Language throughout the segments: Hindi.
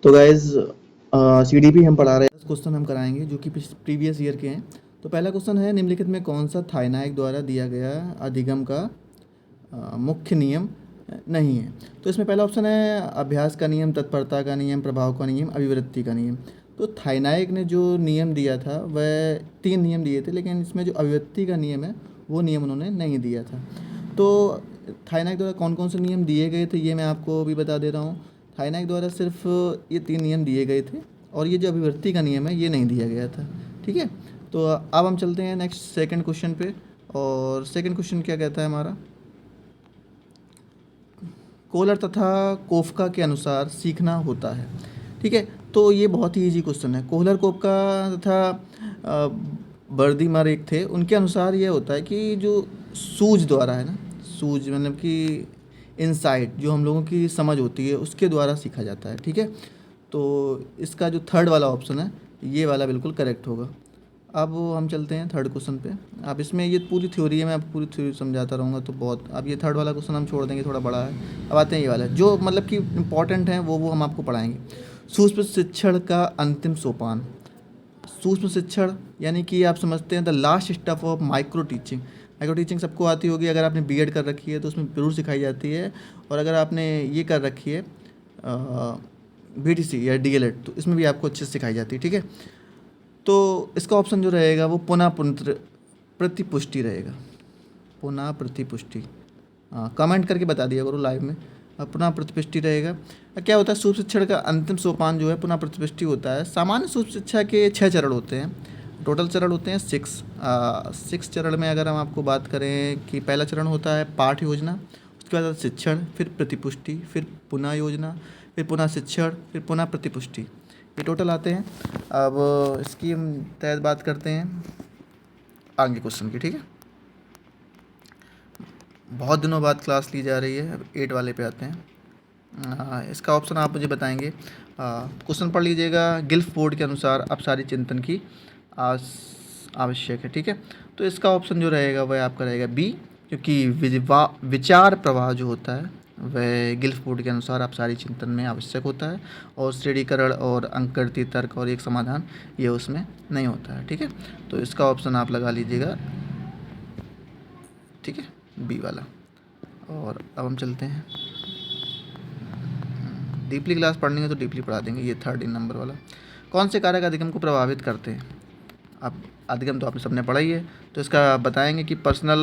तो गाइज सीडीपी हम पढ़ा रहे हैं। 10 क्वेश्चन हम कराएंगे जो कि प्रीवियस ईयर के हैं। तो पहला क्वेश्चन है, निम्नलिखित में कौन सा थाइनाइक द्वारा दिया गया अधिगम का मुख्य नियम नहीं है। तो इसमें पहला ऑप्शन है अभ्यास का नियम, तत्परता का नियम, प्रभाव का नियम, अभिवृत्ति का नियम। तो थाइनाइक ने जो नियम दिया था वह 3 नियम दिए थे, लेकिन इसमें जो अभिवृत्ति का नियम है वो नियम उन्होंने नहीं दिया था। तो थाइनाइक द्वारा कौन कौन से नियम दिए गए थे ये मैं आपको भी बता दे रहा हूँ। थाइनाइक द्वारा सिर्फ ये 3 नियम दिए गए थे और ये जो अभिवृत्ति का नियम है ये नहीं दिया गया था। ठीक है, तो अब हम चलते हैं नेक्स्ट सेकंड क्वेश्चन पे। और सेकंड क्वेश्चन क्या कहता है हमारा, कोहलर तथा कोफका के अनुसार सीखना होता है। ठीक है, तो ये बहुत ही इजी क्वेश्चन है। कोहलर, कोफका तथा बर्दीमर एक थे, उनके अनुसार ये होता है कि जो सूझ द्वारा है ना, सूझ मतलब कि इनसाइट जो हम लोगों की समझ होती है उसके द्वारा सीखा जाता है। ठीक है, तो इसका जो थर्ड वाला ऑप्शन है ये वाला बिल्कुल करेक्ट होगा। अब हम चलते हैं थर्ड क्वेश्चन पे। अब इसमें ये पूरी थ्योरी है, मैं आपको पूरी थ्योरी समझाता रहूँगा तो बहुत, अब ये थर्ड वाला क्वेश्चन हम छोड़ देंगे, थोड़ा बड़ा है। अब आते हैं ये वाला जो मतलब कि इंपॉर्टेंट है वो हम आपको पढ़ाएंगे। सूक्ष्म शिक्षण का अंतिम सोपान। सूक्ष्म शिक्षण यानी कि आप समझते हैं the last step of micro teaching. Micro teaching सबको आती होगी, अगर आपने बीएड कर रखी है तो उसमें ज़रूर सिखाई जाती है, और अगर आपने ये कर रखी है बीटीसी या डीएलएड तो इसमें भी आपको अच्छे से सिखाई जाती है। ठीक है, तो इसका ऑप्शन जो रहेगा वो पुनः प्रतिपुष्टि रहेगा। पुनः प्रतिपुष्टि, कमेंट करके बता दिया करो लाइव में। पुनः प्रतिपुष्टि रहेगा। क्या होता है, सूक्ष्म शिक्षण का अंतिम सोपान जो है पुनः प्रतिपुष्टि होता है। सामान्य सूक्ष्म शिक्षा के 6 चरण होते हैं, टोटल चरण होते हैं 6 चरण में अगर हम आपको बात करें कि पहला चरण होता है पाठ योजना, उसके बाद शिक्षण, फिर प्रतिपुष्टि, फिर पुनः योजना, फिर पुनः शिक्षण, फिर पुनः प्रतिपुष्टि, ये टोटल आते हैं। अब इसकी हम तहत बात करते हैं आगे क्वेश्चन की। ठीक है, बहुत दिनों बाद क्लास ली जा रही है। अब 8 वाले पे आते हैं। इसका ऑप्शन आप मुझे बताएंगे। क्वेश्चन पढ़ लीजिएगा। गिल्फ बोर्ड के अनुसार अपसारी चिंतन की आवश्यक है। ठीक है, तो इसका ऑप्शन जो रहेगा वह आपका रहेगा बी, क्योंकि विचार प्रवाह जो होता है वह गिल्फ बोर्ड के अनुसार अपसारी चिंतन में आवश्यक होता है, और श्रेणीकरण और अंकगणितीय तर्क और एक समाधान ये उसमें नहीं होता है। ठीक है, तो इसका ऑप्शन आप लगा लीजिएगा, ठीक है, बी वाला। और अब हम चलते हैं, डीपली क्लास पढ़नी है तो डीपली पढ़ा देंगे। ये 3rd नंबर वाला, कौन से कारक अधिगम को प्रभावित करते हैं। अब अधिगम तो आपने सबने पढ़ा ही है, तो इसका बताएंगे कि पर्सनल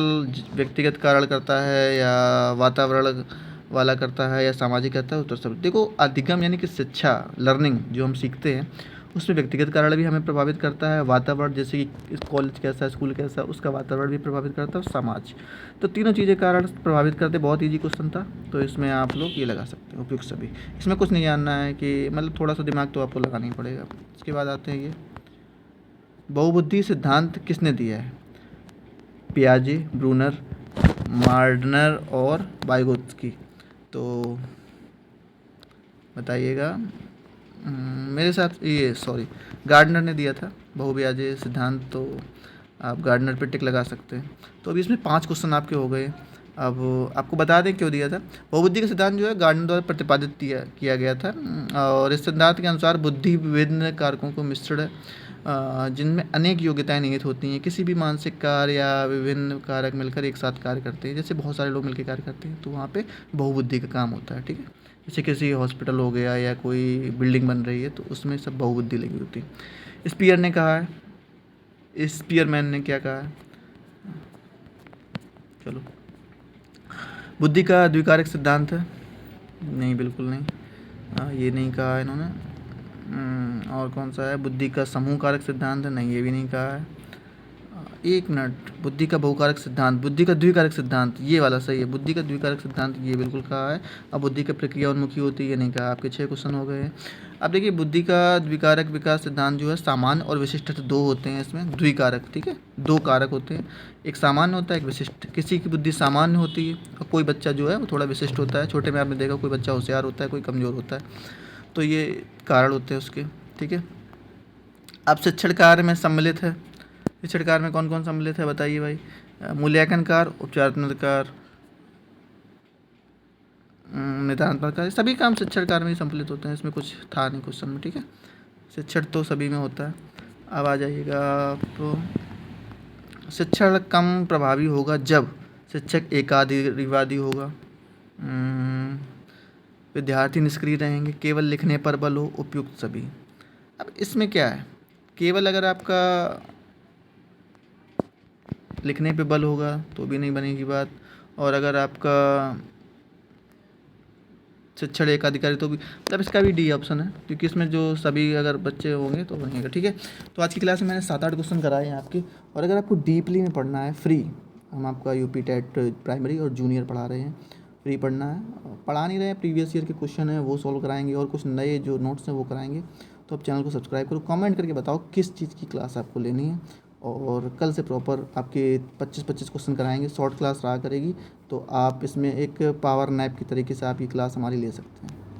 व्यक्तिगत कारण करता है या वातावरण वाला करता है या सामाजिक करता है। तो सब देखो, अधिगम यानी कि शिक्षा, लर्निंग जो हम सीखते हैं उसमें व्यक्तिगत कारण भी हमें प्रभावित करता है, वातावरण जैसे कि कॉलेज कैसा, स्कूल कैसा, उसका वातावरण भी प्रभावित करता है, और समाज। तो तीनों चीज़ें कारण प्रभावित करते। बहुत ईजी क्वेश्चन था, तो इसमें आप लोग ये लगा सकते हैं उपयुक्त सभी। इसमें कुछ नहीं जानना है कि मतलब थोड़ा सा दिमाग तो आपको लगाना ही पड़ेगा। इसके बाद आते हैं ये, बहुबुद्धि सिद्धांत किसने दिया है। पियाजे, ब्रूनर, मार्डनर और वाइगोत्स्की। तो बताइएगा। मेरे साथ ये गार्डनर ने दिया था बहुब्याजे सिद्धांत, तो आप गार्डनर पे टिक लगा सकते हैं। तो अभी इसमें 5 क्वेश्चन आपके हो गए। अब आपको बता दें क्यों दिया था। बहुबुद्धि का सिद्धांत जो है गार्डनर द्वारा प्रतिपादित किया गया था, और इस सिद्धांत के अनुसार बुद्धि विभिन्न कारकों को मिश्रण है, जिनमें अनेक योग्यताएं निहित होती हैं। किसी भी मानसिक कार्य या विभिन्न कारक मिलकर एक साथ कार्य करते हैं, जैसे बहुत सारे लोग मिलकर कार्य करते हैं, तो वहाँ पे बहुबुद्धि का काम होता है। ठीक है, जैसे किसी हॉस्पिटल हो गया या कोई बिल्डिंग बन रही है तो उसमें सब बहुबुद्धि लगी होती है। स्पीयर ने कहा है, स्पीयरमैन ने क्या कहा है, चलो, बुद्धि का द्विकारक सिद्धांत है, नहीं बिल्कुल नहीं, ये नहीं कहा है इन्होंने। और कौन सा है, बुद्धि का समूह कारक सिद्धांत है, नहीं ये भी नहीं कहा है। एक मिनट, बुद्धि का बहुकारक सिद्धांत, बुद्धि का द्विकारक सिद्धांत, ये वाला सही है। बुद्धि का द्विकारक सिद्धांत ये बिल्कुल कहा है। अब बुद्धि का प्रक्रिया उन्मुखी होती है, ये नहीं कहा। आपके 6 क्वेश्चन हो गए हैं। अब देखिए, बुद्धि का द्विकारक विकास सिद्धांत जो है, सामान्य और विशिष्ट 2 होते हैं इसमें, द्विकारक। ठीक है, 2 कारक होते हैं, एक सामान्य होता है, एक विशिष्ट। किसी की बुद्धि सामान्य होती है और कोई बच्चा जो है वो थोड़ा विशिष्ट होता है। छोटे में आपने देखा, कोई बच्चा होशियार होता है, कोई कमज़ोर होता है, तो ये कारण होते हैं उसके। ठीक है, अब शिक्षण कार्य में सम्मिलित है, शिक्षण कार्य में कौन कौन सम्मिलित है बताइए भाई। मूल्यांकन कार्य, उपचारात्मक कार्य, निदान प्रकार सभी काम शिक्षण कार्य में ही सम्मिलित होते हैं, इसमें कुछ था नहीं क्वेश्चन में, ठीक है। शिक्षण तो सभी में होता है। अब आ जाइएगा आप, शिक्षण कम प्रभावी होगा जब शिक्षक एकाधिवादी होगा, विद्यार्थी निष्क्रिय रहेंगे, केवल लिखने पर बल हो, उपयुक्त सभी। अब इसमें क्या है, केवल अगर आपका लिखने पे बल होगा तो भी नहीं बनेगी बात, और अगर आपका शिक्षण एकाधिकारी तो भी, मतलब इसका भी डी ऑप्शन है, क्योंकि इसमें जो सभी अगर बच्चे होंगे तो बनेगा, ठीक है। तो आज की क्लास में मैंने 7-8 क्वेश्चन कराए हैं आपके, और अगर आपको डीपली में पढ़ना है फ्री, हम आपका यूपी टेट प्राइमरी और जूनियर पढ़ा रहे हैं, फ्री पढ़ना है, पढ़ा नहीं रहे हैं, प्रीवियस ईयर के क्वेश्चन हैं वो सॉल्व कराएंगे, और कुछ नए जो नोट्स हैं वो कराएंगे। तो आप चैनल को सब्सक्राइब करो, कमेंट करके बताओ किस चीज़ की क्लास आपको लेनी है, और कल से प्रॉपर आपके 25-25 क्वेश्चन कराएंगे, शॉर्ट क्लास रहा करेगी, तो आप इसमें एक पावर नैप की तरीके से आप ये क्लास हमारी ले सकते हैं।